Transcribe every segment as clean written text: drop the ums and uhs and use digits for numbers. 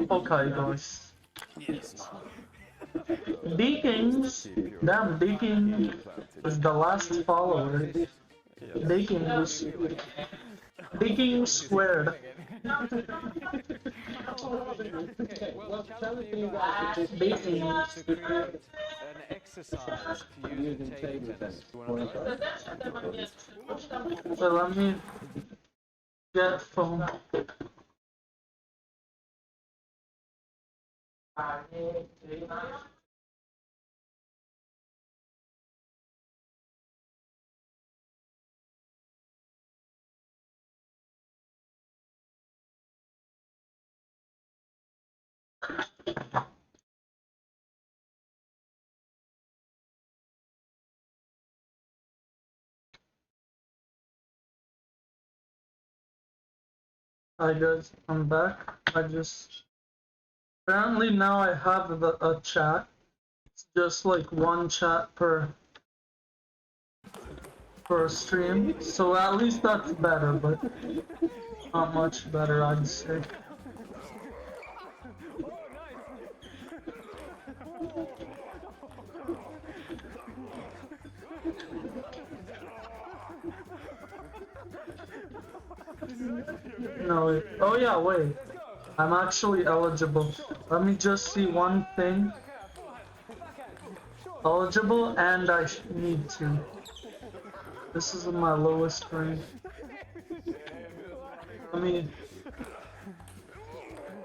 Okay, guys. Yes. Dickens, damn, Dickens is the last follower. Dickens, Dickens squared. Okay, well, the challenge for you guys is Dickens. to create an exercise to use in table tennis. You wanna try? So let me get phone. Hi guys, I'm back. Apparently now I have a chat. It's just like one chat per stream, so at least that's better, but not much better, I'd say. No, wait. Oh yeah, wait. I'm actually eligible. Let me just see one thing. Eligible, and I need to. This is my lowest rank.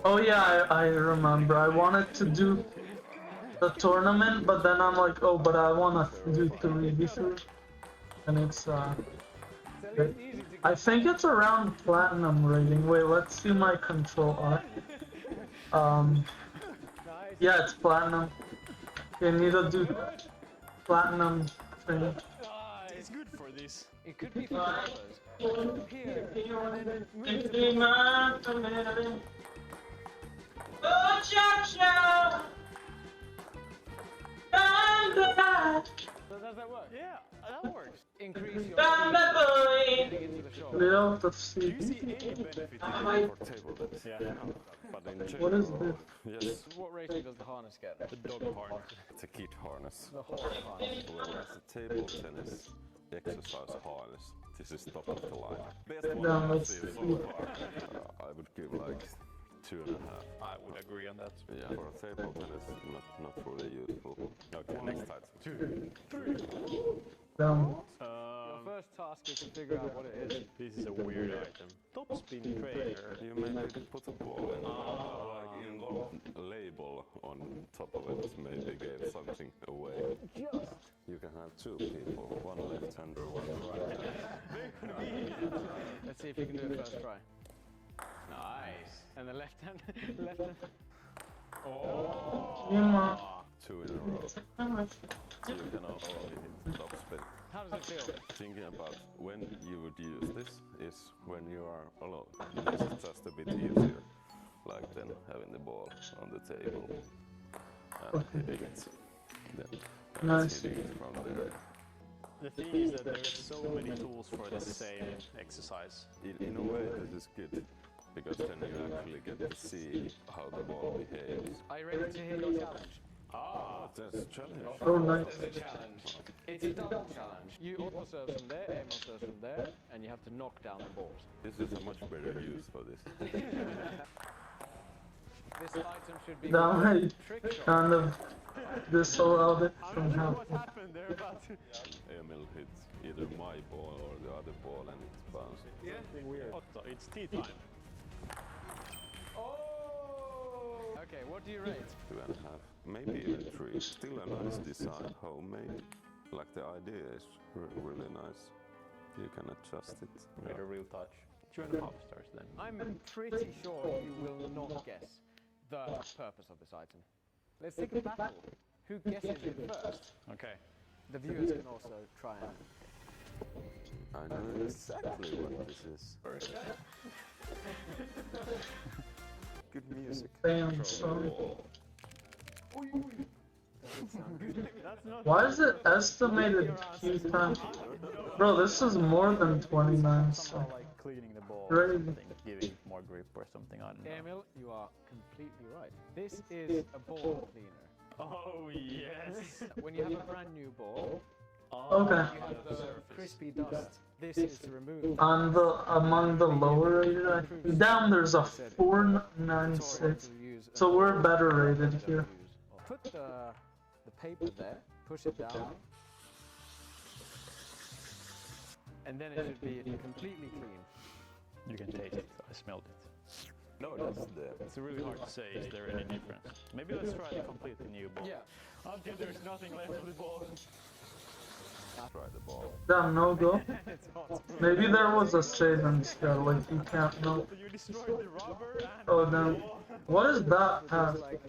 Oh yeah, I remember. I wanted to do the tournament, but then I'm like, oh, but I want to do 3v3. And it's, I think it's around platinum rating. Wait, let's see my control art. Yeah, it's platinum. You need to do platinum thing. It's good for this. It could be for others. Here. Does that work? Yeah, that works. Increase your speed getting into the shot. Without the Do C. you see any benefit in For table tennis. Yeah. But in What is general, this? yes, What rating does the harness get? the dog harness? it's a kit harness. The horse harness. Whereas a table tennis exercise harness, this is top of the line. Best one Now I've let's seen see. so far. I would give like 2.5. I would agree on that. Yeah, for a table tennis, not really useful. Okay, next item. 2, 3. Down. Your first task is to figure out what it is. This is a weird item. Top spin trainer. You maybe put a ball in, like in the label on top of it, maybe gave something away. You can have two people, one left-hander, one right-hander. Let's see if you can do it first try. Nice. And the left hand. Left hand. Two in a row. You can also hit top spin. How does it feel? Thinking about when you would use this is when you are alone. This is just a bit easier, like then having the ball on the table and hitting it. Yeah. Nice. Hitting it from there. The thing is that there's so many tools for the same exercise. In a way, this is good because then you actually get to see how the ball behaves. Are you ready to hear your challenge? That's a challenge. Oh, nice. It's a challenge. It's a double challenge. You auto serve from there, aim serve from there, and you have to knock down the balls. This is a much better use for this. This item should be Down, I trick shot. kind of disallowed it I'm from not sure what happening. happened there, but Emil hits either my ball or the other ball and it's bouncing. something weird. Otto, it's tea time. Oh! Okay, what do you rate? 2.5, maybe even 3. Still a nice design, homemade. Like the idea is really nice. You can adjust it. Made a real touch. 2.5 stars then. I'm pretty sure you will not guess the purpose of this item. Let's take a battle. Who guesses it first? Okay. The viewers can also try and... I know exactly what this is. Good music. Damn, son. That's not Why is it estimated queue time? Bro, this is more than 29, so. like cleaning the ball Great. or something, giving more more grip or something. I don't know. Emil, you are completely right. This is a ball cleaner. Oh yes. When you have a brand new ball, Okay. you have the crispy dust. This is to remove. On the among the lower rated, down there's a 496. So we're better rated here. Put the paper there, push it down, and then it should be completely clean. You can taste it. I smelled it. No, that's the. It's really hard to say. Is there any difference? Maybe let's try the completely new ball. Yeah. Until there's nothing left of the ball. Try the ball. Damn, no go. It's hot. Maybe there was a save and skill, like you can't know. You destroyed the rubber and Oh damn. What is that path? Like,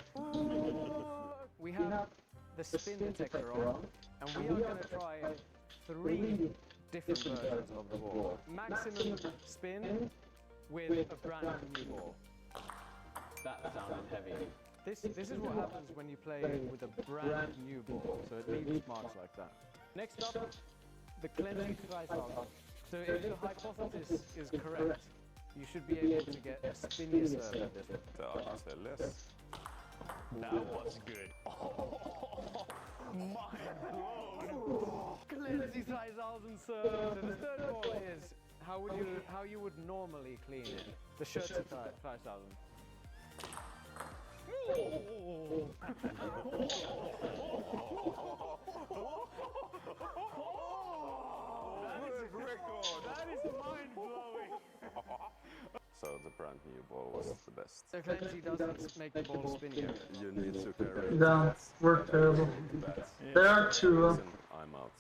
we have the spin detector on, and we are going to try 3 different versions of the ball. Maximum spin with a brand new ball. That sounded heavy. This is what happens when you play with a brand new ball, so it leaves marks like that. Next up, the cleansing Kreisaugen. So if the hypothesis is correct, you should be able to get a spinny serve with this one. Less. that was good. Mind blown. Cleansing Kreisaugen serve. So the third ball is how you would normally clean it. The Schürze Kreisaugen. That is mind blowing. So the brand new ball was the best. So cleansing doesn't make the ball spinnier. You need to carry it. Damn, we're terrible. Bats. There are 2. Listen, I'm out.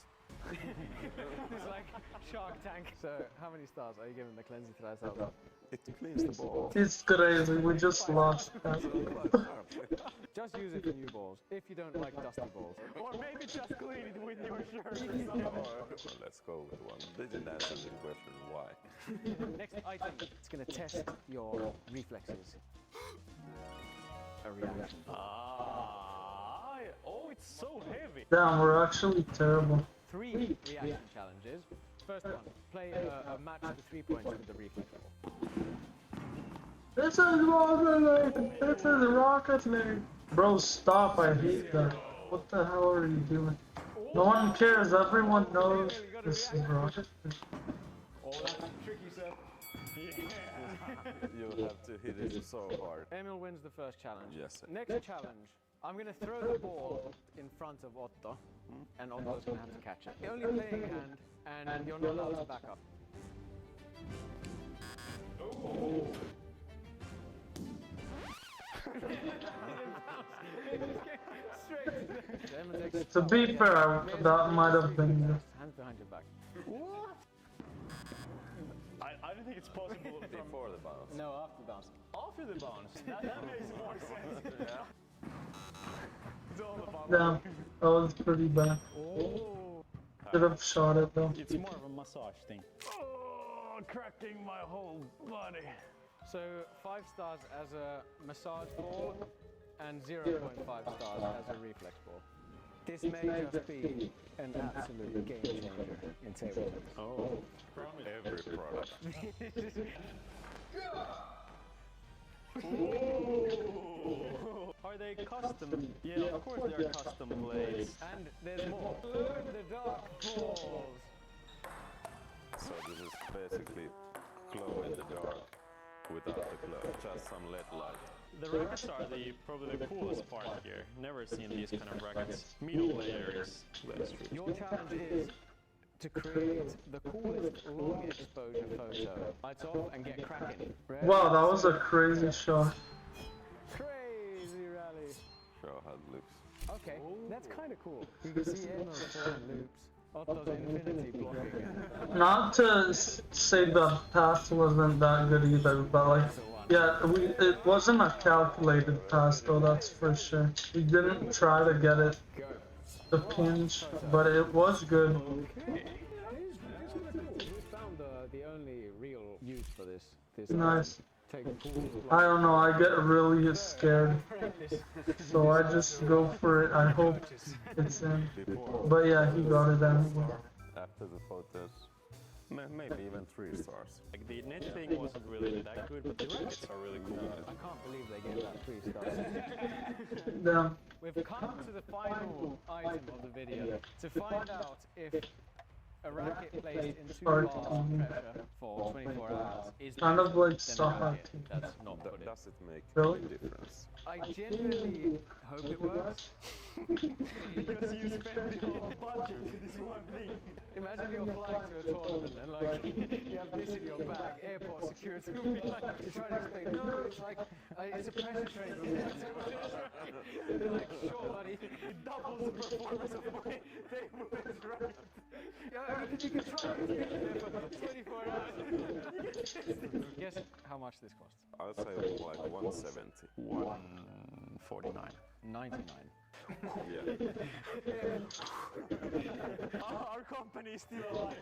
It's like Shark Tank. So how many stars are you giving the cleansing Kreisaugen? It cleans the ball. It's crazy, we just lost that. Just use it for new balls, if you don't like dusty balls. Or maybe just clean it with your shirt. Let's go with one. They didn't answer the question why. Next item, it's going to test your reflexes. A reaction. Oh, it's so heavy. Damn, we're actually terrible. 3 reaction challenges. First one, play a match with 3 points with the reflex ball. This is Rocket League! This is Rocket League! Bro, stop, I hate that. What the hell are you doing? No one cares, everyone knows this is Rocket League. Oh, that's tricky, sir. You have to hit it so hard. Emil wins the first challenge. Yes, sir. Next challenge, I'm going to throw the ball in front of Otto, and Otto's going to have to catch it. You're only playing hand, and you're not allowed to back up. To be fair, that might have been good. Hands behind your back. I don't think it's possible from Before the bounce. No, after the bounce. after the bounce. That makes more sense. Yeah. It's all about Damn, that was pretty bad. Oh. Should have shot it though. It's more of a massage thing. Oh, cracking my whole body. So 5 stars as a massage ball and 0.5 stars as a reflex ball. This may just be an absolute game changer in table tennis. Oh. Every product. Are they custom? Yeah, of course they're custom blades. And there's more. Glow in the dark balls. So this is basically glow in the dark without the glow, just some LED light. The rackets are probably the coolest part here. Never seen these kind of rackets. Middle layers. That's true. Your challenge is to create the coolest long exposure photo. Lights off and get cracking. Ready? Wow, that was a crazy shot. Crazy rally. Show how it looks. Okay, that's kind of cool. You can see Emil's falling loops. Otto's infinity blocking. Not to say the pass wasn't that good either, but like, yeah, it wasn't a calculated pass though, that's for sure. We didn't try to get it Go. the pinch, but it was good. Okay. It's kind of cool. We found the only real use for this. Nice. Take pools. I don't know, I get really scared, so I just go for it. I hope it's in. Before, But yeah, he got it anyway. after the photos, Maybe even 3 stars. Like the net thing wasn't really that good, but the rackets are really cool. I can't believe they gave that 3 stars. Yeah. We've come to the final item of the video to find out if a racket placed in 2 bars of pressure for 24 hours is Kind of better like than a soft racket acting. that's not put in. Does it make Really? any difference? I genuinely hope it works. Because you spend the whole budget for this one thing. Imagine you're flying to a tournament and like you have this in your bag, airport security will be like trying to explain, no, it's like it's a pressure chamber. They're like, sure buddy, it doubles the performance of my table, it's right. Yeah, you can try it for 24 hours. Guess how much this costs? I'll say like 170. 149. 99. Yeah. Our company is still alive.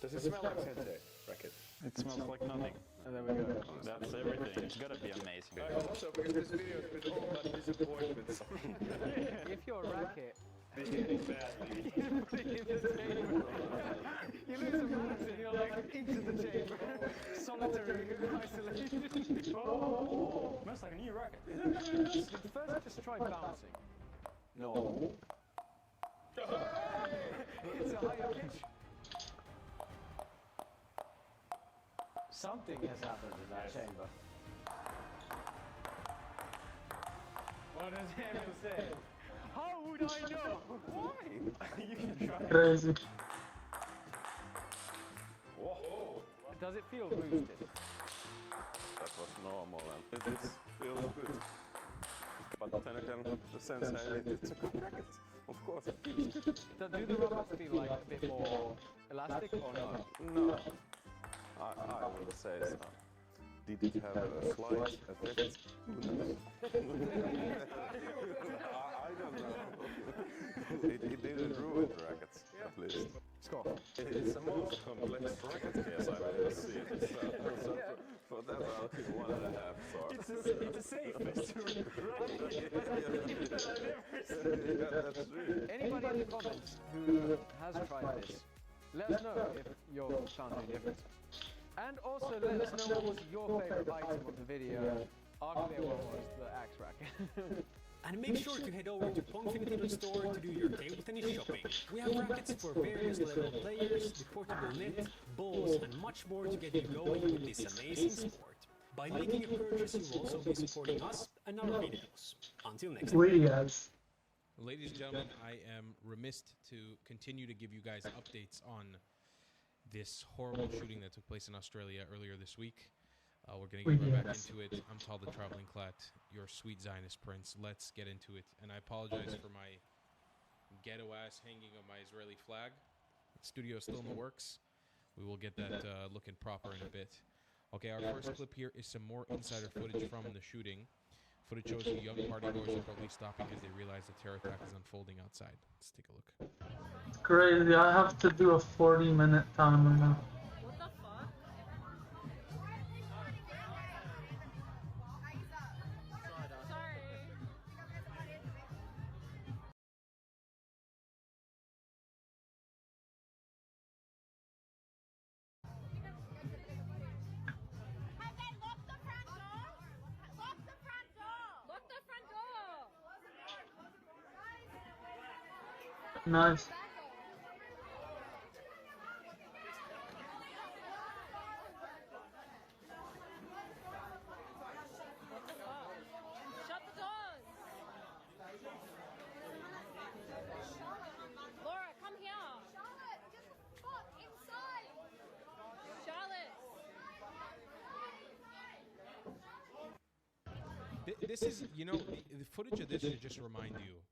Does it smell like Sensei racket? It smells like nothing. And there we go. That's everything. It's gotta be amazing. I hope so, because this video has been all about disappointments. If your racket This is getting bad. you lose a match and you're like into the chamber, solitary isolation. Oh, smells like a new racket. First, just try bouncing. No. It's a higher pitch. Something has happened in that chamber. What does Emil say? How would I know? Why? You can try. Crazy. Whoa. Does it feel boosted? That was normal and it feels good. But then again, the Sensei, it's a good racket. Of course it feels good. Do the rubbers feel like a bit more elastic or no? No. I would say so. Did it have a slight effect? Who knows? I don't know. It didn't ruin the rackets, at least. Score. It's the most complex racket case I've ever seen. So for that, I'll give 1.5 stars. It's the safest racket that I've ever seen. Yeah, that's true. Anybody in the comments who has tried this, let us know if you've found any difference. And also let us know what was your favorite item of the video. Our clear one was the axe racket. And make sure to head over to Pongfinity store to do your table tennis shopping. We have rackets for various level players, the portable net, balls, and much more to get you going with this amazing sport. By making a purchase, you will also be supporting us and our videos. Until next time. We guys. Ladies and gentlemen, I am remiss to continue to give you guys updates on this horrible shooting that took place in Australia earlier this week. We're going to get right back into it. I'm Tal the Traveling Clat, your sweet Zionist prince. Let's get into it. And I apologize for my ghetto ass hanging of my Israeli flag. The studio's still in the works. We will get that looking proper in a bit. Okay, our first clip here is some more insider footage from the shooting. Footage shows the young partygoers are probably stopping as they realize the terror attack is unfolding outside. Let's take a look. It's crazy. I have to do a 40-minute timer now. What the fuck? Sorry. Have they locked the front door? Lock the front door! Lock the front door! Nice. Shut the doors! Laura, come here! Charlotte, get the fuck inside! Charlotte! This is, you know, the footage of this should just remind you.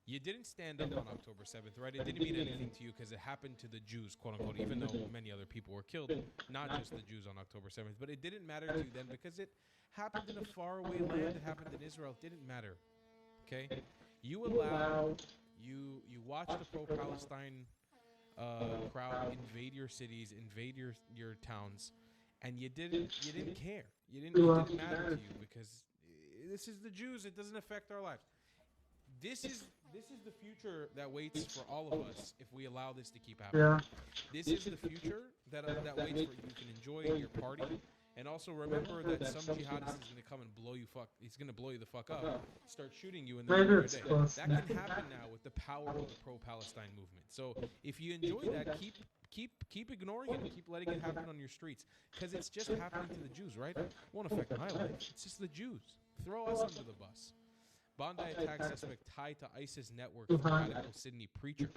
You didn't stand up on October 7th, right? It didn't mean anything to you because it happened to the Jews, quote unquote, even though many other people were killed, not just the Jews on October 7th. But it didn't matter to you then because it happened in a faraway land. It happened in Israel. It didn't matter. Okay? You allowed, you watched the pro-Palestine crowd invade your cities, invade your towns, and you didn't care. It didn't matter to you because this is the Jews. It doesn't affect our lives. This is this is the future that waits for all of us if we allow this to keep happening. Yeah. This is the future that waits for you. You can enjoy your party, and also remember that some jihadist is going to come and blow you He's going to blow you the fuck up, start shooting you in the Maybe middle of it's your day. close. That can happen now with the power of the pro-Palestine movement. So if you enjoy that, keep ignoring it and keep letting it happen on your streets, because it's just happening to the Jews, right? It won't affect my life. It's just the Jews. Throw us under the bus. Bondi attack suspect tied to ISIS network for radical Sydney preacher.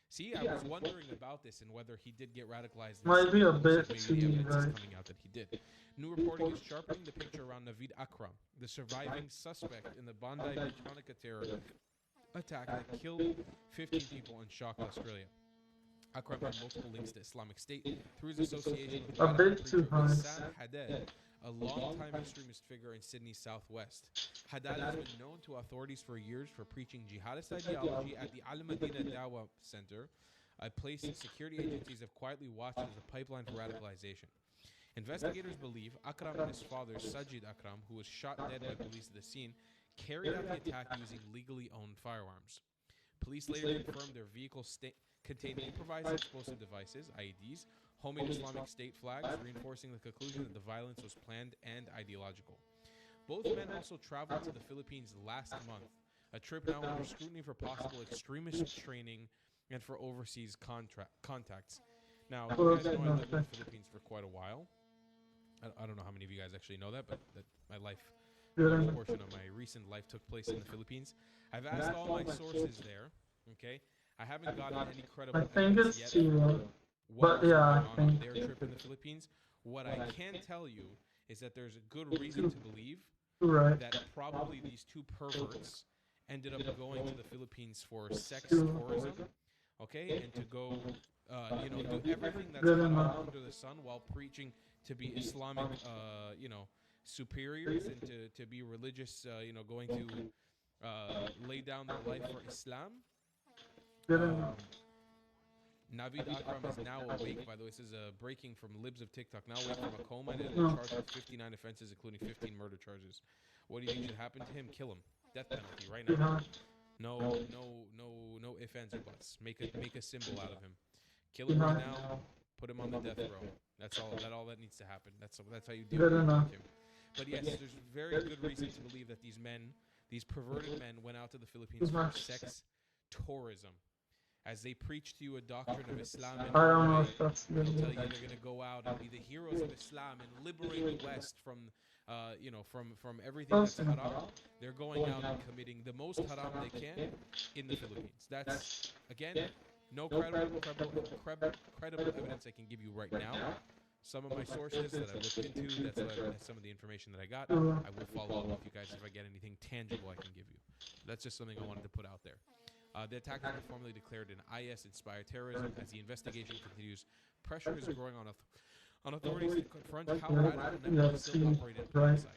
See, I was wondering about this and whether he did get radicalized. Might be a Looks bit like too maybe the evidence is right. coming out that he did. New reporting is sharpening the picture around Naveed Akram, the surviving suspect in the Bondi Beach Hanukkah terror attack that killed 15 people and shocked Australia. Akram had multiple links to Islamic State through his association with A radical bit too preacher high. Hassan Haddad, a long-time extremist figure in Sydney's southwest. Haddad has been known to authorities for years for preaching jihadist ideology at the Al Madina Dawa Center, a place security agencies have quietly watched as a pipeline for radicalization. Investigators believe Akram and his father, Sajid Akram, who was shot dead by police at the scene, carried out the attack using legally owned firearms. Police later confirmed their vehicle contained improvised explosive devices, IEDs, homemade Islamic State flags, reinforcing the conclusion that the violence was planned and ideological. Both men also traveled to the Philippines last month, a trip now under scrutiny for possible extremist training and for overseas contacts. Now, you guys know I lived in the Philippines for quite a while. I don't know how many of you guys actually know that, but my life, a large portion of my recent life took place in the Philippines. I've asked all my sources there, okay? I haven't gotten any credible I think evidence it's yet too for low. what But was yeah, I going on think their trip in the Philippines. What I can tell you is that there's a good reason to believe Right. that probably these two perverts ended up going to the Philippines for sex tourism, okay, and to go, do everything that's Good going on enough. under the sun while preaching to be Islamic, superiors and to be religious, going to lay down their life for Islam. Good enough. Naveed Akram is now awake. By the way, this is breaking from Libs of TikTok. Now awake from a coma and No. charged with 59 offenses, including 15 murder charges. What do you think should happen to him? Kill him. Death penalty right now. Yeah. No ifs, ands, or buts. Make a symbol out of him. Kill him right now. Put him on the death row. That's all that needs to happen. That's how you deal Good with enough. him. But yes, there's very good reason to believe that these perverted men went out to the Philippines for sex tourism. As they preach to you a doctrine of Islam, and I don't know way, if that's good. they'll tell you they're going to go out and be the heroes of Islam and liberate the West from everything that's haram. They're going out and committing the most haram they can in the Philippines. That's, again, no credible evidence I can give you right now. Some of my sources that I looked into, that's some of the information that I got. I will follow up with you guys if I get anything tangible I can give you. That's just something I wanted to put out there. The attack has been formally declared an IS-inspired terrorism. As the investigation continues, pressure is growing on authorities to confront how radical networks still operated on the site.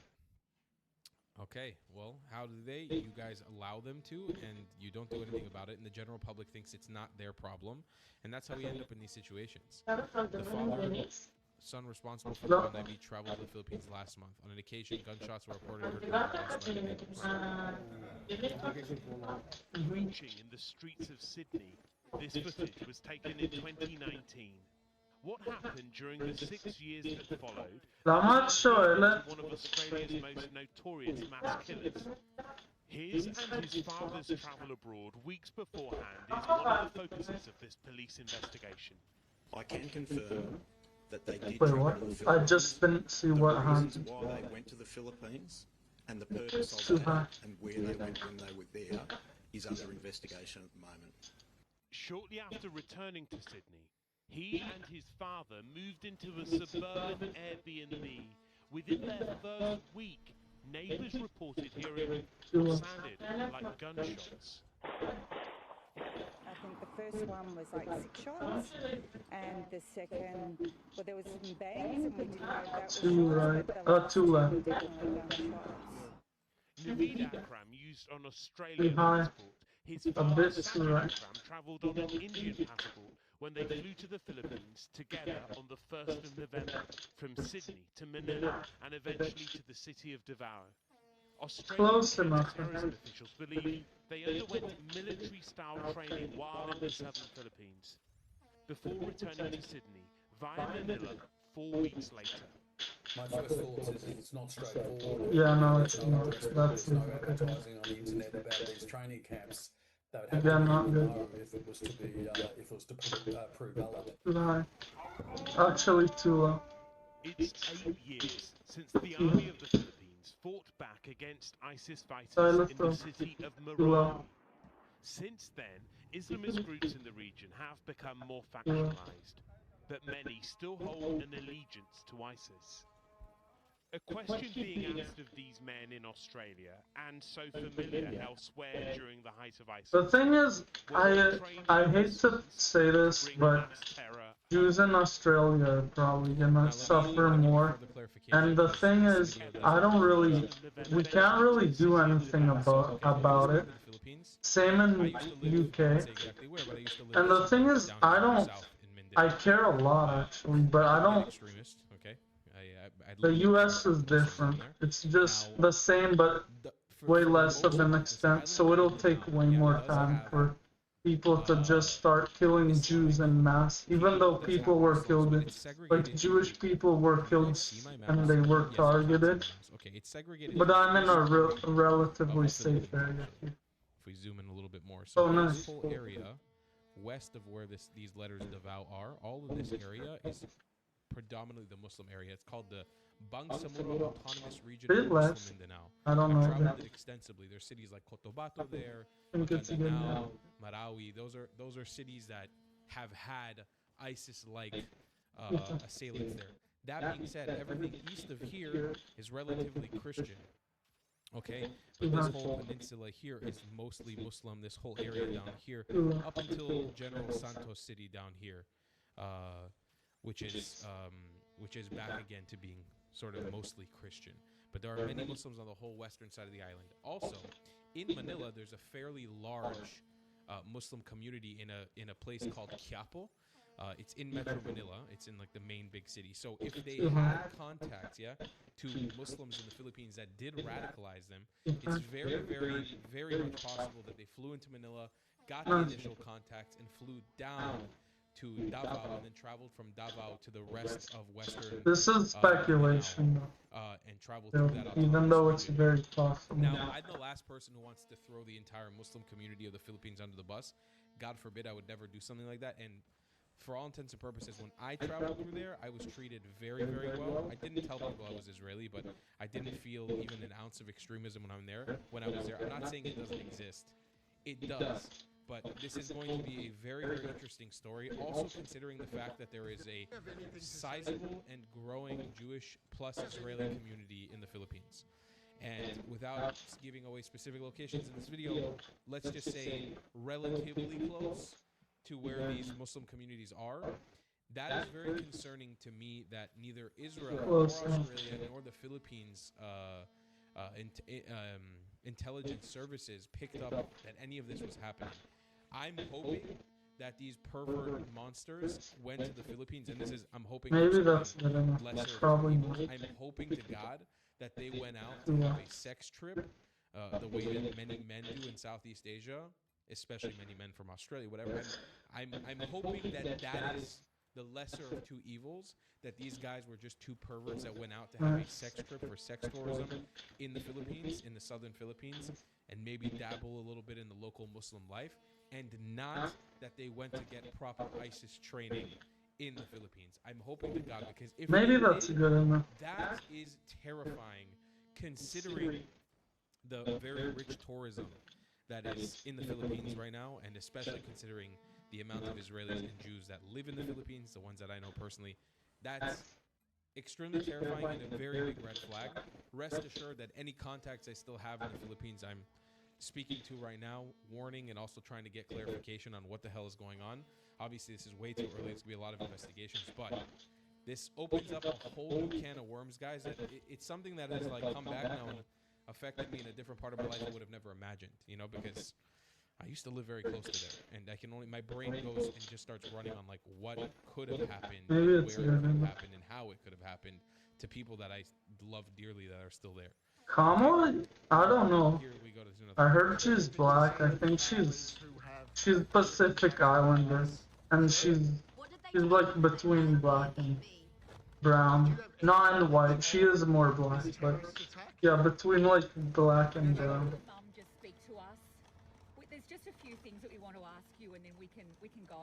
Okay, well, how do they? You guys allow them to, and you don't do anything about it, and the general public thinks it's not their problem, and that's how we end up in these situations. The father, son responsible for the Bondi Beach traveled to the Philippines last month. On an occasion, gunshots were reported heard during the lost by the neighbors. Preaching in the streets of Sydney. This footage was taken in 2019. What happened during the 6 years that followed? I'm not sure. One of Australia's most notorious mass killers. His and his father's travel abroad weeks beforehand is one of the focuses of this police investigation. I can confirm that they did Wait, travel what? to the I Philippines. just didn't see The what reasons happened. why they went to the Philippines and the purpose Too of high. that and where they went when they were there is under investigation at the moment. Shortly after returning to Sydney, he and his father moved into a suburban Airbnb. Within their first week, neighbours reported hearing what sounded like gunshots. I think the first one was like 6 shots, and the second, well, there was some bangs, and we didn't know that was Two shots, right. but the last Two two left. were definitely gunshots. Naveed Akram used an Too Australian high. passport. His A father, bit too Sajid right. Akram, travelled on an Indian passport when they flew to the Philippines together on the 1st of November from Sydney to Manila and eventually to the city of Davao. Close Australian enough. counter-terrorism officials believe they underwent military-style training while in the southern Philippines, before returning to Sydney via Manila 4 weeks later. My first thoughts is it's not straightforward. Yeah, no, There's it's no not. address book, That's there's no it. advertising on the internet about these training camps. They would have Again, to not be good. know if it was to be if it was to prove valid. Too high. Actually, too low. It's 8 years since the army of the Philippines fought back against ISIS fighters Silent in the though. city of Too low. Marawi. Since then, Islamist groups in the region have become more factionalized, but many still hold an allegiance to ISIS. A question being asked of these men in Australia, and so familiar elsewhere during the height of ISIS. The thing is, I hate to say this, but Jews in Australia are probably gonna suffer more. And the thing is, we can't really do anything about it. Same in UK. And the thing is, I care a lot actually, but I don't. The US is different. It's just the same, but way less of an extent. So it'll take way more time for people to just start killing Jews en masse. Even though people were killed, like Jewish people were killed and they were targeted. But I'm in a relatively safe area. If we zoom in a little bit more, so Oh, this nice. whole area west of where these letters Davao are, all of this area is predominantly the Muslim area. It's called the Bangsamoro Autonomous Region of Bit Muslim less. Mindanao. I don't I've know traveled that. it extensively. There's cities like Cotabato there, I think it's a good Maguindanao, map. Marawi. Those are cities that have had ISIS-like assailants there. That being said, everything east of here is relatively Christian. Okay, but this whole peninsula here is mostly Muslim. This whole area down here, up until General Santos City down here, which is back again to being sort of mostly Christian. But there are many Muslims on the whole western side of the island. Also, in Manila, there's a fairly large Muslim community in a place called Quiapo. It's in Metro Manila. It's in like the main big city. So if they had contacts, to Muslims in the Philippines that did radicalize them, it's very, very, very much possible that they flew into Manila, got the initial contacts, and flew down to Davao, and then traveled from Davao to the rest of western. This is speculation, and traveled though, through that. even though it's very possible. Now, I'm the last person who wants to throw the entire Muslim community of the Philippines under the bus. God forbid I would never do something like that. And for all intents and purposes, when I traveled through there, I was treated very, very well. I didn't tell people I was Israeli, but I didn't feel even an ounce of extremism when I was there. I'm not saying it doesn't exist. It does. But this is going to be a very, very interesting story. Also considering the fact that there is a sizable and growing Jewish plus Israeli community in the Philippines. And without giving away specific locations in this video, let's just say relatively close to where these Muslim communities are. That is very concerning to me that neither Israel nor Australia nor the Philippines intelligence services picked up that any of this was happening. I'm hoping that these pervert monsters went to the Philippines, and I'm hoping Maybe that's good enough. lesser Probably evils. not. I'm hoping to God that they went out to have a sex trip, the way that many men do in Southeast Asia, especially many men from Australia, whatever. I'm hoping that is the lesser of two evils, that these guys were just two perverts that went out to have a sex trip for sex tourism in the Philippines, in the southern Philippines, and maybe dabble a little bit in the local Muslim life, and not that they went to get proper ISIS training in the Philippines. I'm hoping to God, because if Maybe they that's did, good enough. that is terrifying, considering the very rich tourism that is in the Philippines right now, and especially considering the amount of Israelis and Jews that live in the Philippines, the ones that I know personally. That's extremely terrifying and a very big red flag. Rest assured that any contacts I still have in the Philippines, I'm speaking to right now, warning and also trying to get clarification on what the hell is going on. Obviously, this is way too early. It's going to be a lot of investigations, but this opens up a whole new can of worms, guys. It's something that has like come back now and affected me in a different part of my life I would have never imagined, because I used to live very close to there, and my brain goes and just starts running on like what could have happened, Maybe where it it's could good have enough. happened, and how it could have happened to people that I love dearly that are still there. Kamala? I don't know. Here we go to another. I heard she's black. I think she's Pacific Islander, and she's like between black and brown. Not in white. She is more black, but yeah, between like black and brown. Mum just speak to us. There's just a few things that we want to ask you, and then we can go.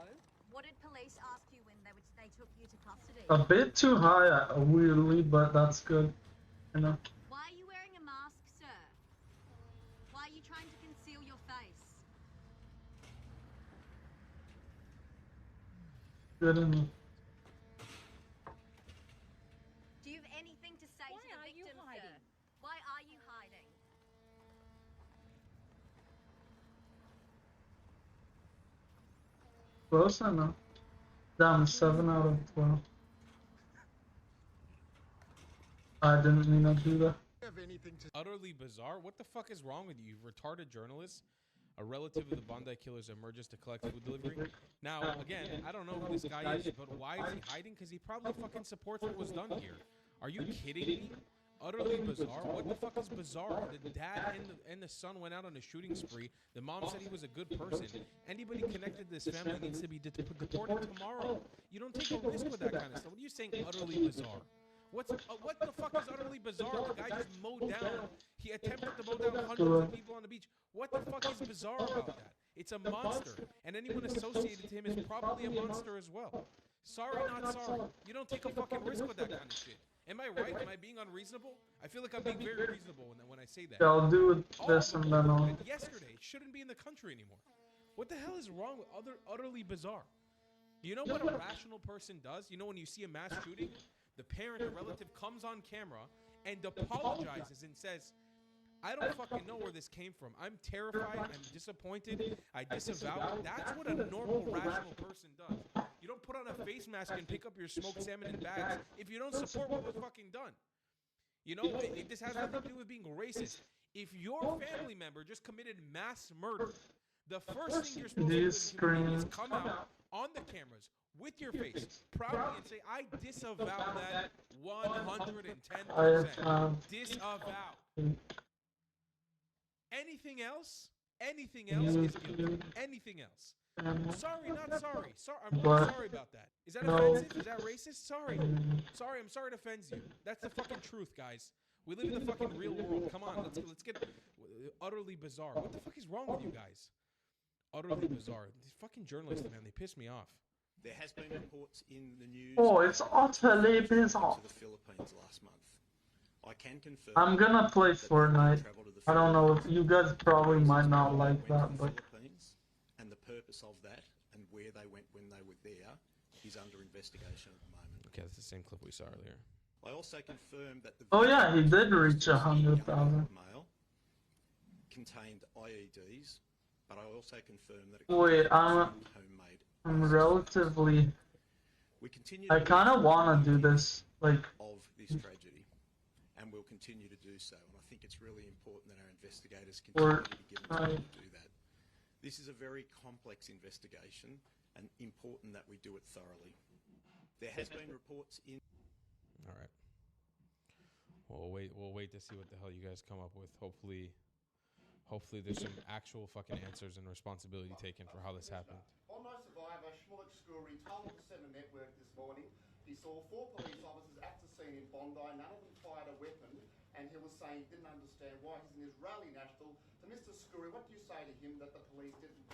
What did police ask you when they took you to custody? A bit too high, weirdly, but that's good. You know. Why are you wearing a mask, sir? Why are you trying to conceal your face? Good enough. Do you have anything to say Why to the are you victim, hiding? sir? Why are you hiding? Close enough. Damn, 7 out of 12. I didn't mean to do that. Utterly bizarre. What the fuck is wrong with you? You retarded journalist. A relative of the Bondi killers emerges to collect food delivery. Now, again, I don't know who this guy is, but why is he hiding? Because he probably fucking supports what was done here. Are you kidding me? Utterly bizarre. What the fuck is bizarre? The dad and the son went out on a shooting spree. The mom said he was a good person. Anybody connected to this family needs to be deported tomorrow. You don't take a risk with that kind of stuff. What are you saying? Utterly bizarre. What the fuck is utterly bizarre? The guy just mowed down. He attempted to mow down hundreds of people on the beach. What the fuck is bizarre about that? It's a monster, and anyone associated to him is probably a monster as well. Sorry, not sorry. You don't take a fucking risk with that kind of shit. Am I right? Am I being unreasonable? I feel like I'm being very reasonable when I say that. Yeah, I'll do this and then I'll... Yesterday shouldn't be in the country anymore. What the hell is wrong with utterly bizarre? You know what a rational person does? You know when you see a mass shooting, the parent, the relative comes on camera and apologizes and says, I don't fucking know where this came from. I'm terrified. I'm disappointed. I disavow it. That's what a normal, rational person does. You don't put on a face mask and pick up your smoked salmon in bags if you don't support what was fucking done. You know, this has nothing to do with being racist. If your family member just committed mass murder, the first thing you're supposed to do as a human being is come out on the cameras with your face proudly and say, I disavow that 110%. Disavow. Anything else is guilty. Anything else. Sorry, not sorry. I'm really sorry about that. Is that offensive? Is that racist? Sorry. I'm sorry it offends you. That's the fucking truth, guys. We live in the fucking real world. Come on, let's get utterly bizarre. What the fuck is wrong with you guys? Utterly bizarre. These fucking journalists, man, they piss me off. There has been reports in the news. Oh, it's utterly bizarre. To the Philippines last month. I can confirm. I'm gonna play Fortnite. I don't know if you guys probably might not like that, but And the purpose of that and where they went when they were there is under investigation at the moment. Okay, that's the same clip we saw earlier. I also confirmed that the oh yeah, he did reach 100,000. mail contained IEDs, but I also confirmed that it Wait, homemade. I'm relatively. We continue. I kind of want to do this, like. Of this tragedy, and we'll continue to do so. And I think it's really important that our investigators continue to be given time to do that. This is a very complex investigation, and important that we do it thoroughly. There has been reports in. All right. We'll wait to see what the hell you guys come up with. Hopefully there's some actual fucking answers and responsibility taken for how this happened. On no survivor, Shmulek Skoury told the Seven Network this morning he saw 4 police officers at the scene in Bondi. None of them fired a weapon, and he was saying he didn't understand why he's an Israeli national. To Mr. Skoury, what do you say to him that the police didn't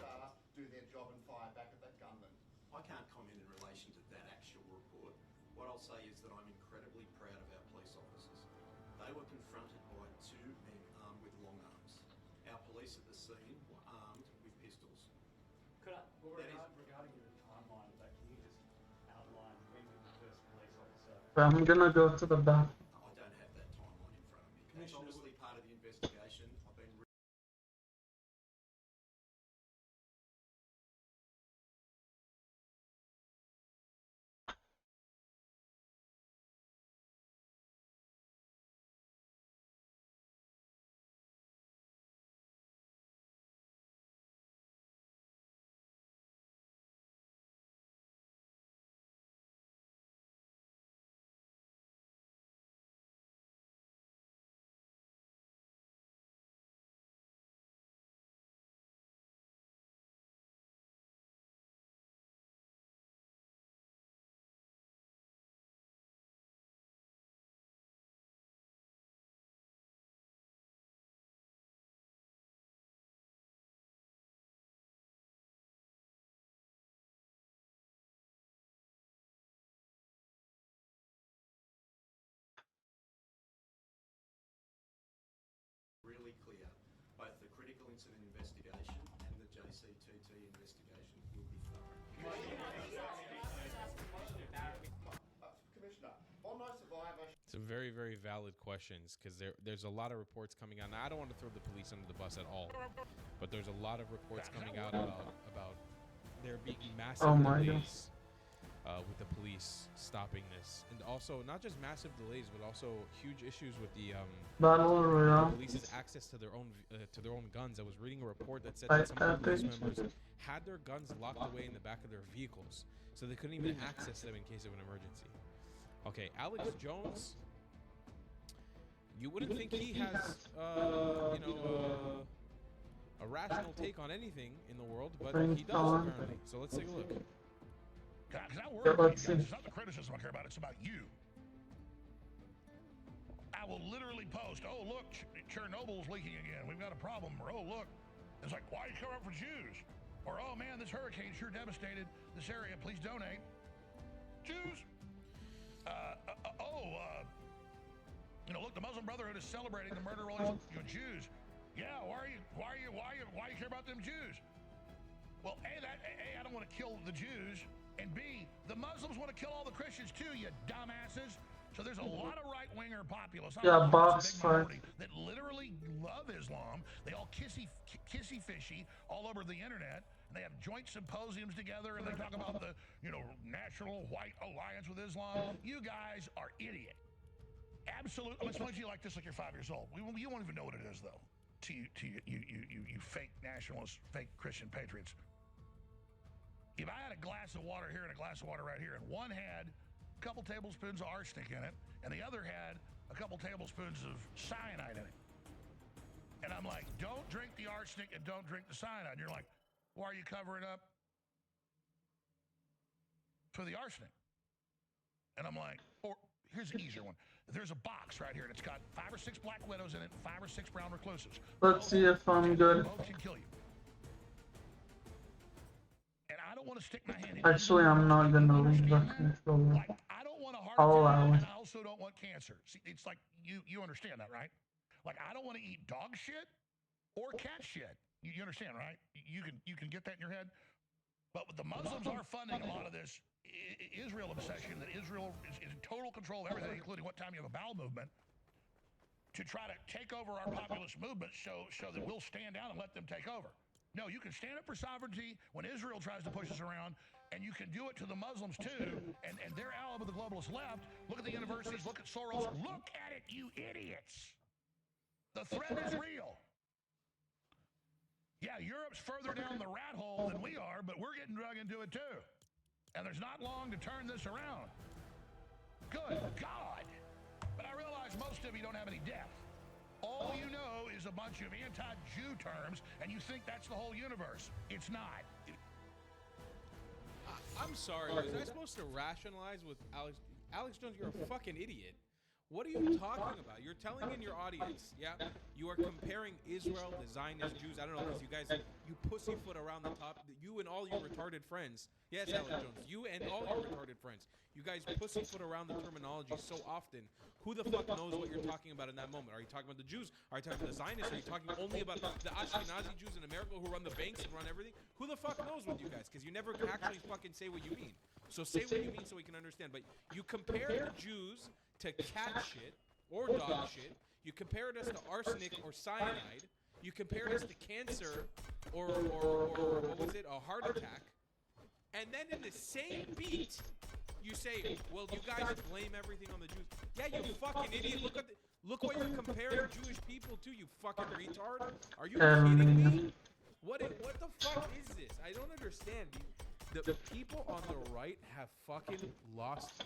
do their job and fire back at that gunman? I can't comment in relation to that actual report. What I'll say is that I'm incredibly proud of our police officers. They were confronted by 2 men armed with long arms. Our police at the scene were armed with pistols. Regarding your timeline of that, can you just outline when was the first police officer? I'm gonna go to the back. I don't have that timeline in front of me. It's obviously part of the investigation. points of an investigation, and the JCTT investigation will be thorough. Commissioner, Bondi survivor. Some very, very valid questions because there's a lot of reports coming out. Now, I don't want to throw the police under the bus at all, but there's a lot of reports coming out about there being massive delays with the police stopping this, and also not just massive delays, but also huge issues with the Battle Royale. police's access to their own guns. I was reading a report that said that some of the police members had their guns locked away in the back of their vehicles, so they couldn't even access them in case of an emergency. Okay, Alex Jones. You wouldn't think he has, a rational take on anything in the world, but he does apparently. So let's take a look. Because I worry about you guys. It's not the criticism I care about, it's about you. I will literally post, oh, look, Chernobyl's leaking again. We've got a problem. Or, oh, look. It's like, why are you covering up for Jews? Or, oh, man, this hurricane sure devastated this area. Please donate. Jews. Look, the Muslim Brotherhood is celebrating the murder of all these Jews. Yeah, why you care about them Jews? Well, A, I don't want to kill the Jews, and B, the Muslims want to kill all the Christians too, you dumbasses. So there's a lot of right-winger populists that literally love Islam. They all kissy-fishy all over the internet, and they have joint symposiums together, and they talk about the, National White Alliance with Islam. You guys are idiot. Absolutely. I'm explaining to you like this, like you're 5 years old. You won't even know what it is, though. To you fake nationalists, fake Christian patriots. If I had a glass of water here and a glass of water right here, and one had a couple tablespoons of arsenic in it, and the other had a couple tablespoons of cyanide in it, and I'm like, don't drink the arsenic and don't drink the cyanide. And you're like, why are you covering up for the arsenic? And I'm like, or here's an easier one. There's a box right here, and it's got 5 or 6 black widows in it and 5 or 6 brown recluses. Let's see if I'm good. Both can kill you. And I don't want to stick my hand in. Actually, I'm not gonna leave the controller. I don't want a heart I'll attack, allow and it. I also don't want cancer. See, it's like you understand that, right? Like I don't want to eat dog shit or cat shit. You understand, right? You can get that in your head. But the Muslims are funding a lot of this Israel obsession, that Israel is in total control of everything, including what time you have a bowel movement, to try to take over our populist movement so that we'll stand down and let them take over. No, you can stand up for sovereignty when Israel tries to push us around, and you can do it to the Muslims too, and their ally with the globalist left. Look at the universities, look at Soros, look at it, you idiots. The threat is real. Yeah, Europe's further down the rat hole than we are, but we're getting drug into it too. And there's not long to turn this around. Good God. But I realize most of you don't have any depth. All you know is a bunch of anti-Jew terms, and you think that's the whole universe. It's not. I'm sorry, was I supposed to rationalize with Alex Jones? You're a fucking idiot. What are you talking about? You're telling in your audience, yeah, you are comparing Israel, the Zionist Jews. I don't know, because you guys, you pussyfoot around the top. You and all your retarded friends. Yes, Alex Jones. You and all your retarded friends. You guys pussyfoot around the terminology so often. Who the fuck knows what you're talking about in that moment? Are you talking about the Jews? Are you talking about the Zionists? Are you talking only about the Ashkenazi Jews in America who run the banks and run everything? Who the fuck knows with you guys? Because you never actually fucking say what you mean. So say what you mean so we can understand. But you compare the Jews to cat shit or dog shit. You compared us to arsenic or cyanide. You compared us to cancer or what was it, a heart attack. And then in the same beat, you say, well, you guys blame everything on the Jews. Yeah, you fucking idiot. Look what you're comparing Jewish people to, you fucking retard. Are you kidding me? What the fuck is this? I don't understand. The people on the right have fucking lost.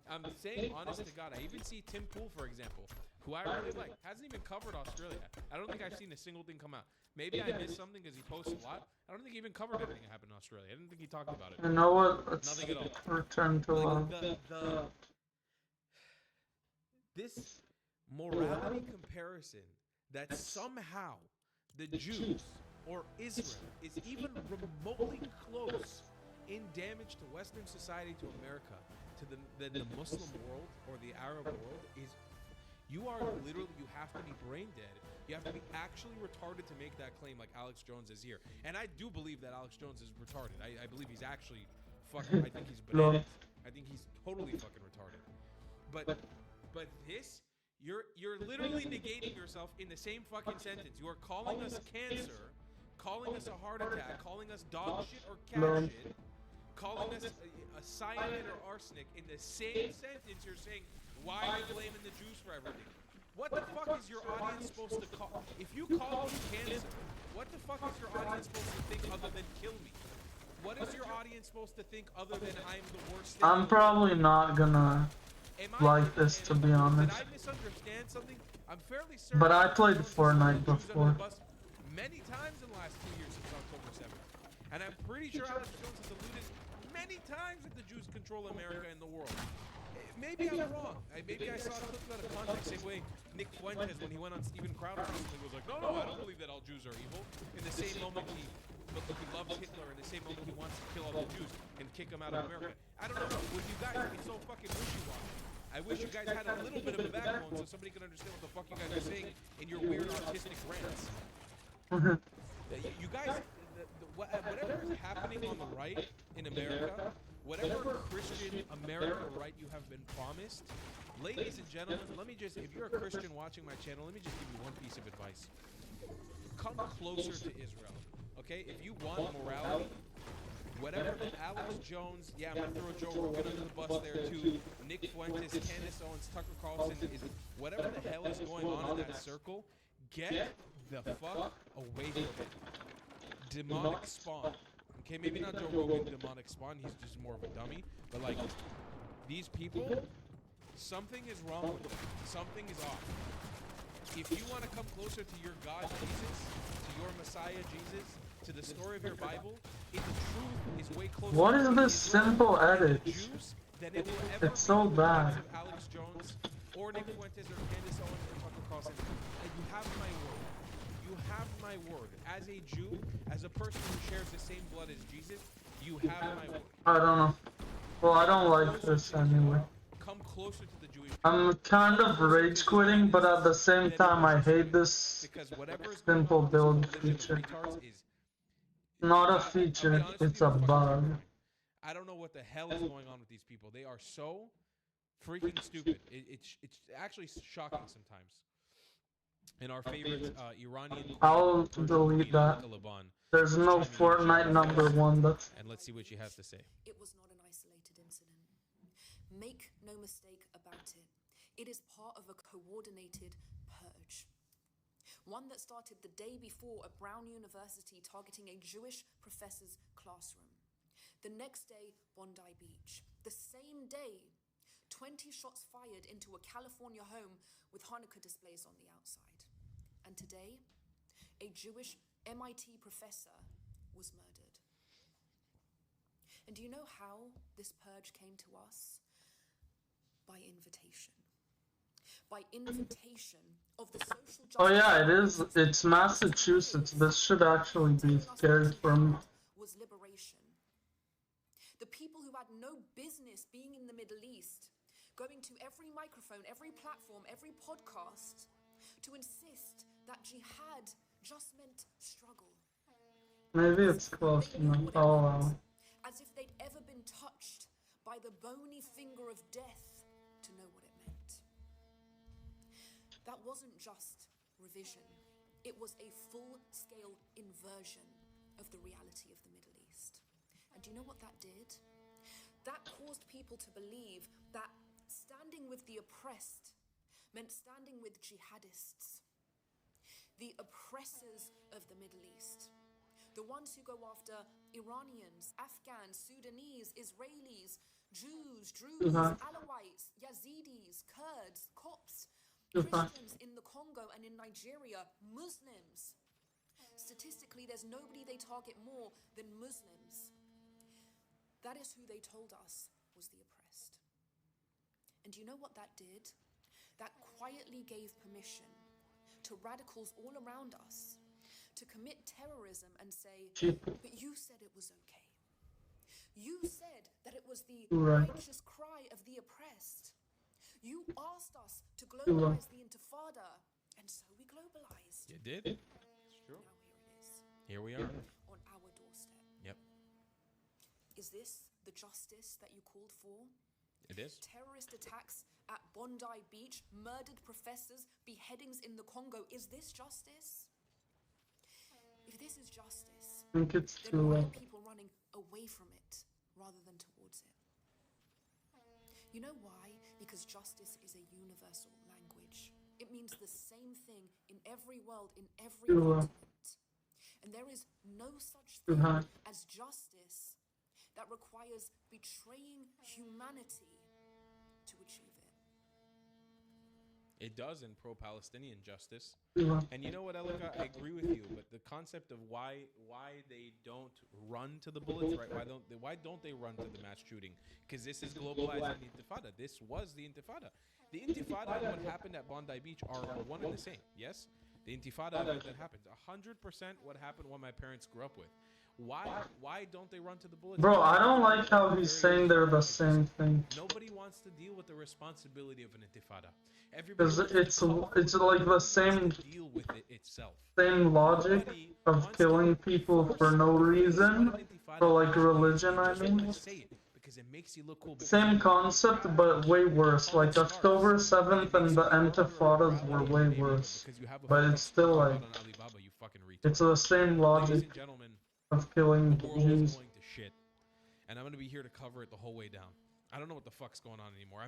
I'm saying honest to God, I even see Tim Pool, for example, who I really like, hasn't even covered Australia. I don't think I've seen a single thing come out. Maybe I missed something because he posts a lot. I don't think he even covered anything that happened in Australia. I didn't think he talked about it. You know what? Let's Nothing at all. return to love. This morality comparison that somehow the Jews or Israel is even remotely close in damage to Western society, to America, to the Muslim world or the Arab world You are literally, you have to be brain dead. You have to be actually retarded to make that claim like Alex Jones is here. And I do believe that Alex Jones is retarded. I believe he's actually fucking, I think he's bananas. I think he's totally fucking retarded. But this, you're literally negating yourself in the same fucking sentence. You are calling us cancer, calling us a heart attack, calling us dog shit or cat shit, calling us a cyanide or arsenic in the same sentence. You're saying, why are you blaming the Jews for everything? What the fuck is your audience supposed to call? If you call me cancer, what the fuck is your audience supposed to think other than kill me? What is your audience supposed to think other than I'm the worst thing? I'm probably not gonna like this, to be honest. Did I misunderstand something? I'm fairly certain. But I played Fortnite before. Many times in the last 2 years since October 7th. And I'm pretty sure Alex Jones has alluded many times that the Jews control America and the world. Maybe I'm wrong. Maybe I saw it clipped out of context. Same way Nick Fuentes, when he went on Steven Crowder recently, was like, no, I don't believe that all Jews are evil. In the same moment he loves Hitler, in the same moment he wants to kill all the Jews and kick them out of America. I don't know. With you guys, it's so fucking wishy-washy. I wish you guys had a little bit of a backbone so somebody could understand what the fuck you guys are saying in your weird autistic rants. You guys, whatever is happening on the right in America, whatever Christian America right you have been promised, ladies and gentlemen, let me just, if you're a Christian watching my channel, let me just give you one piece of advice. Come closer to Israel, okay? If you want morality, whatever Alex Jones, yeah, I'm gonna throw Joe Rogan under the bus there too, Nick Fuentes, Candace Owens, Tucker Carlson, whatever the hell is going on in that circle, get the fuck away from it. Demonic spawn. Okay, maybe not Joe Rogan, demonic spawn, he's just more of a dummy, but like, these people, something is wrong with them. Something is off. If you want to come closer to your God Jesus, to your Messiah Jesus, to the story of your Bible, if the truth is way closer What is to this simple edit? Jews than it will ever It's so be bad. of Alex Jones, or Nick Fuentes, or Candace Owens, or Tucker Carlson. And you have my word. You have my word. As a Jew, as a person who shares the same blood as Jesus, you have my word. I don't know. Well, I don't like this anyway. Come closer to the Jewish. I'm kind of rage quitting, but at the same time, I hate this simple build feature. Not a feature, it's a bug. I don't know what the hell is going on with these people. They are so freaking stupid. It's actually shocking sometimes. And our favorite Iranian. I'll delete that. There's no Fortnite #1. That's. And let's see what she has to say. It was not an isolated incident. Make no mistake about it. It is part of a coordinated purge. One that started the day before at Brown University targeting a Jewish professor's classroom. The next day, Bondi Beach. The same day, 20 shots fired into a California home with Hanukkah displays on the outside. And today, a Jewish MIT professor was murdered. And do you know how this purge came to us? By invitation. By invitation of the social justice. Oh yeah, it is. It's Massachusetts. This should actually be scary for me. Was liberation. The people who had no business being in the Middle East, going to every microphone, every platform, every podcast, to insist that jihad just meant struggle. Maybe it's close enough. Oh wow. As if they'd ever been touched by the bony finger of death to know what it meant. That wasn't just revision. It was a full-scale inversion of the reality of the Middle East. And do you know what that did? That caused people to believe that standing with the oppressed meant standing with jihadists, the oppressors of the Middle East, the ones who go after Iranians, Afghans, Sudanese, Israelis, Jews, Druze, Alawites, Yazidis, Kurds, Copts, Christians in the Congo and in Nigeria, Muslims. Statistically, there's nobody they target more than Muslims. That is who they told us was the oppressed. And do you know what that did? That quietly gave permission to radicals all around us to commit terrorism and say, but you said it was okay. You said that it was the righteous cry of the oppressed. You asked us to globalize the intifada. And so we globalized. You did? It's true. Now here it is. Here we are. On our doorstep. Yep. Is this the justice that you called for? It is. Terrorist attacks at Bondi Beach, murdered professors, beheadings in the Congo. Is this justice? If this is justice, I think it's then too why late. are people running away from it rather than towards it? You know why? Because justice is a universal language. It means the same thing in every world, in every Too low. continent. And there is no such Too thing high. as justice that requires betraying humanity to achieve it. It does in pro-Palestinian justice. Yeah. And you know what, Elika? I agree with you, but the concept of why they don't run to the bullets, right? Why don't they run to the mass shooting? Because this is globalizing the Intifada. This was the Intifada. The Intifada and what happened at Bondi Beach are one and the same. Yes, the Intifada event that happened, 100% what happened, what my parents grew up with. Why don't they run to the bullets? Bro, I don't like how he's saying they're the same thing. Nobody wants to deal with the responsibility of an Intifada. Because Everybody it's like the same deal with it itself. same logic of killing people for no reason, for like religion, I mean. Say it because it makes you look cool. Same concept, but way worse. Like October 7th and the Intifadas were way worse. But it's still like, On Alibaba, you fucking retard. it's the same Ladies logic and gentlemen, of killing the world is Jews. going to shit, and I'm gonna be here to cover it the whole way down. I don't know what the fuck's going on anymore.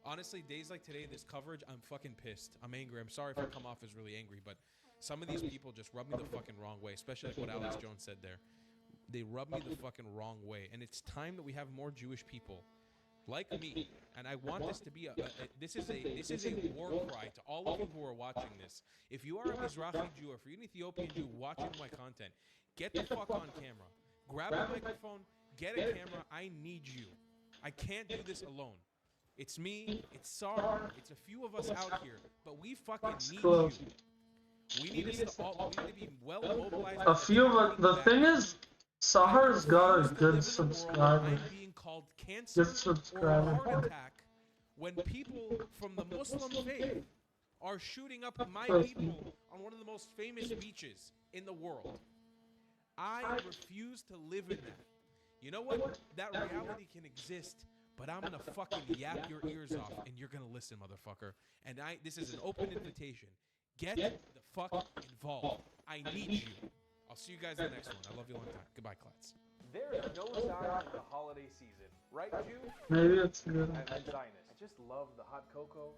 Honestly, days like today, this coverage, I'm fucking pissed. I'm angry. I'm sorry if I come off as really angry, but some of these people just rub me the fucking wrong way, especially like what Alex Jones said there. They rub me the fucking wrong way, and it's time that we have more Jewish people like me. And I want this to be this is a war cry to all of you who are watching this. If you are a Mizrahi Jew or if you're an Ethiopian Jew watching my content, get the fuck on camera. Grab a microphone, get a camera. I need you. I can't do this alone. It's me, it's Sar, it's a few of us out here, but we fucking need you. We need to be well mobilized. A few of the thing is, Sahar's got a good subscriber. I'm being called cancer Good subscriber. or heart attack when people from the Muslim faith are shooting up my people on one of the most famous beaches in the world. I refuse to live in that. You know what? That reality can exist, but I'm gonna fucking yap your ears off, and you're gonna listen, motherfucker. And this is an open invitation. Get the fuck involved. I need you. I'll see you guys in the next one. I love you a long time. Goodbye, Klats. There is no sign of the holiday season, right, Jew? Maybe it's good. And Zionist. I just love the hot cocoa,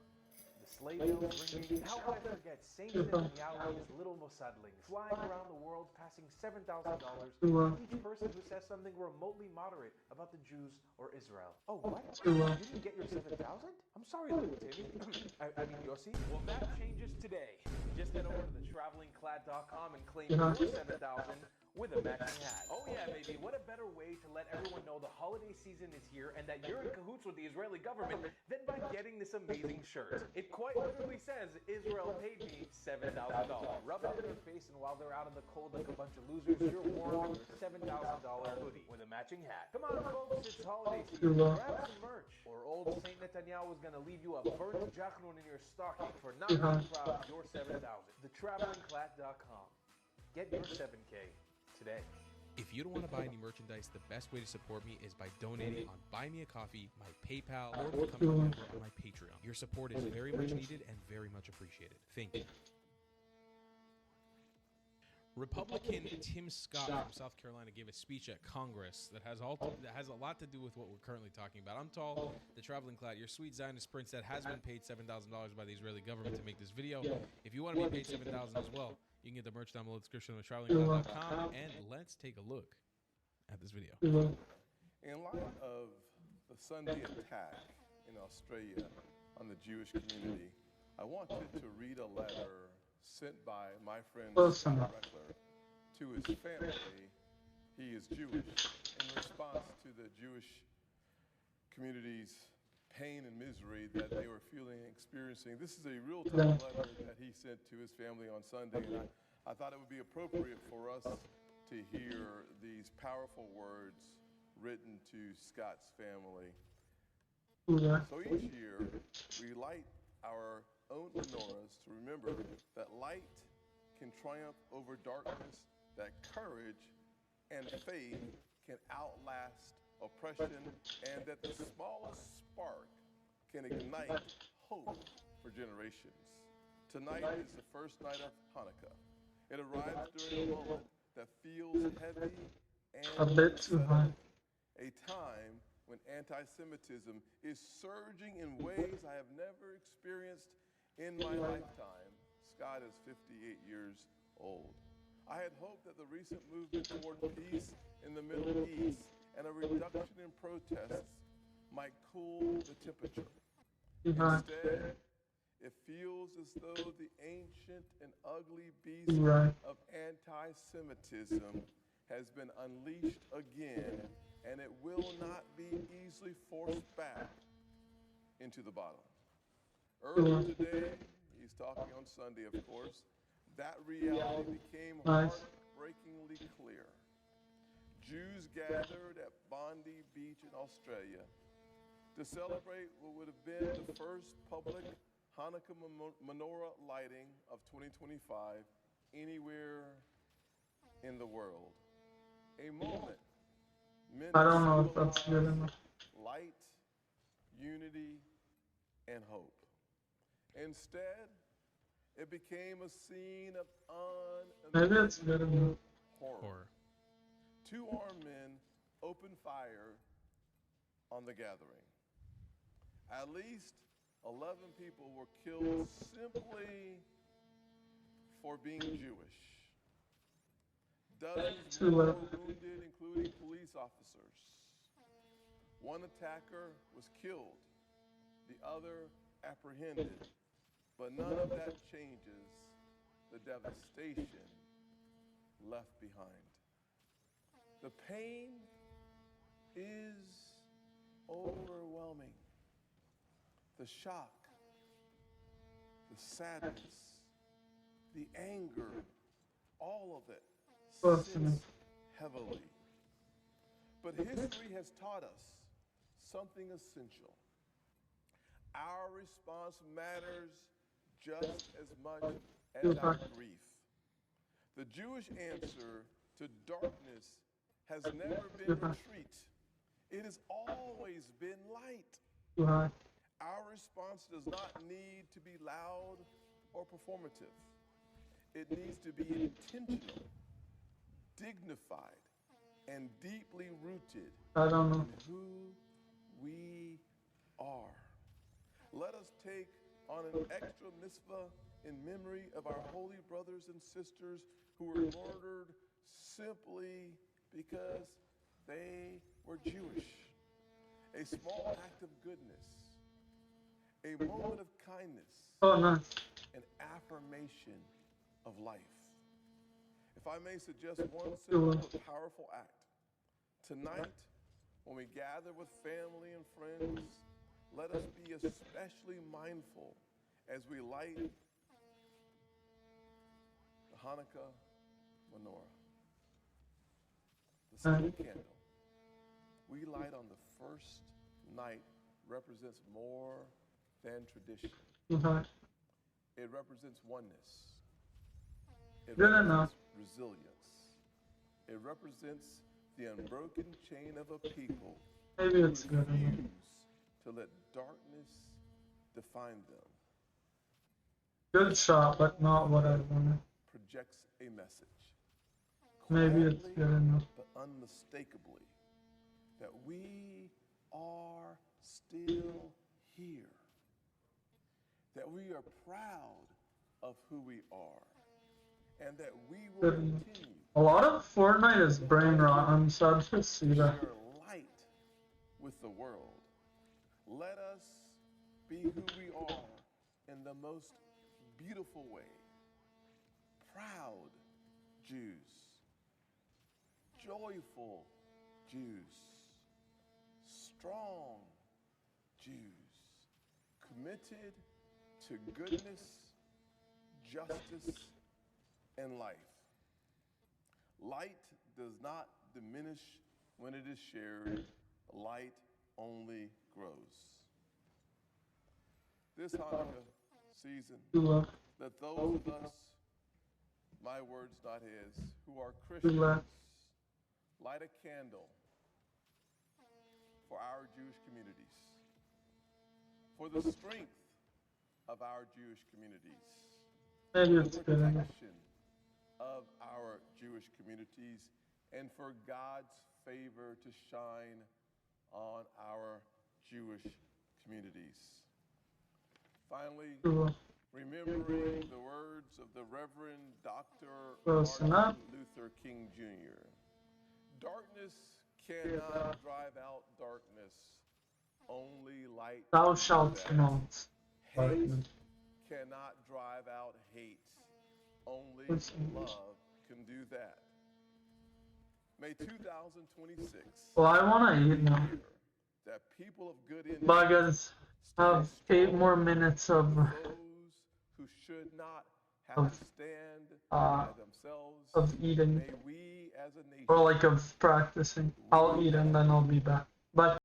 the sleigh bells ringing. How could I forget Saint Netanyahu's little Mossadlings flying around the world, passing $7,000 to each person who says something remotely moderate about the Jews or Israel. Oh, what? You didn't get your 7,000? I'm sorry, little Timmy. I mean, Yossi. Well, that changes today. Just head over to thetravelingclad.com and claim your 7,000 with a matching hat. Oh yeah, baby, what a better way to let everyone know the holiday season is here and that you're in cahoots with the Israeli government than by getting this amazing shirt. It quite literally says, Israel paid me $7,000. Rub it in their face, and while they're out in the cold like a bunch of losers, you're warm with your $7,000 hoodie with a matching hat. Come on, folks, it's holiday season. Grab some merch, or old Saint Netanyahu is going to leave you a burnt jachnun in your stocking for not being proud of your 7,000. Thetravelingclad.com. Get your 7K. Today. If you don't want to buy any merchandise, the best way to support me is by donating on Buy Me a Coffee, my PayPal, or becoming a member on my Patreon. Your support is very much needed and very much appreciated. Thank you. Republican Tim Scott from South Carolina gave a speech at Congress that has a lot to do with what we're currently talking about. I'm Tall, the Traveling Clad, your sweet Zionist prince that has been paid $7,000 by the Israeli government to make this video. If you want to be paid $7,000 as well, you can get the merch down below the description of travelingclad.com, and let's take a look at this video. In light of the Sunday attack in Australia on the Jewish community, I wanted to read a letter sent by my friend Scott Reckler to his family. He is Jewish. In response to the Jewish community's pain and misery that they were experiencing. This is a real-time letter that he sent to his family on Sunday, and I thought it would be appropriate for us to hear these powerful words written to Scott's family. So each year, we light our own menorahs to remember that light can triumph over darkness, that courage and faith can outlast oppression, and that the smallest spark can ignite hope for generations. Tonight is the first night of Hanukkah. It arrives during a moment that feels heavy and A bit too high. a time when anti-Semitism is surging in ways I have never experienced in my lifetime. Scott is 58 years old. I had hoped that the recent movement toward peace in the Middle East and a reduction in protests might cool the temperature. Instead, it feels as though the ancient and ugly beast of anti-Semitism has been unleashed again, and it will not be easily forced back into the bottle. Earlier today, he's talking on Sunday, of course, that reality became heartbreakingly clear. Jews gathered at Bondi Beach in Australia to celebrate what would have been the first public Hanukkah menorah lighting of 2025 anywhere in the world. A moment meant I don't know to if that's good enough. light, unity, and hope. Instead, it became a scene of Maybe it's good enough. horror. Two armed men opened fire on the gathering. At least 11 people were killed simply for being Jewish. Dozens more were wounded, including police officers. One attacker was killed, the other apprehended, but none of that changes the devastation left behind. The pain is overwhelming. The shock, the sadness, the anger, all of it sits heavily. But history has taught us something essential. Our response matters just as much as our grief. The Jewish answer to darkness has never been retreat. It has always been light. Our response does not need to be loud or performative. It needs to be intentional, dignified, and deeply rooted in who we are. Let us take on an extra mitzvah in memory of our holy brothers and sisters who were murdered simply because they were Jewish. A small act of goodness, a moment of kindness, an affirmation of life. If I may suggest one simple but powerful act, tonight, when we gather with family and friends, let us be especially mindful as we light the Hanukkah menorah. The second candle we light on the first night represents more than tradition. It represents oneness. It represents resilience. It represents the unbroken chain of a people who refuse to let darkness define them. Good shot, but not what I wanted. Projects a message. Maybe it's good enough. But unmistakably, that we are still here. That we are proud of who we are. And that we will continue. A lot of Fortnite is brain rot. I'm sad to see that. Share light with the world. Let us be who we are in the most beautiful way. Proud Jews. Joyful Jews. Strong Jews. Committed to goodness, justice, and life. Light does not diminish when it is shared. Light only grows. This Hanukkah, season, Tula. let those of us, my words not his, who are Christians, light a candle for our Jewish communities, for the strength of our Jewish communities, Maybe for it's the good. protection of our Jewish communities, and for God's favor to shine on our Jewish communities. Finally, remembering the words of the Reverend Dr. Close Martin enough. Luther King Jr. Darkness cannot drive out darkness. Only light Thou can do shalt that. not. Hate cannot drive out hate. Only love can do that. May 2026 Well, I wanna eat now. that people of good intent Bye, guys. Have 8 more minutes of those who should not have to stand by themselves. of eating, May we as a nation or like of practicing. I'll eat and then I'll be back. Bye.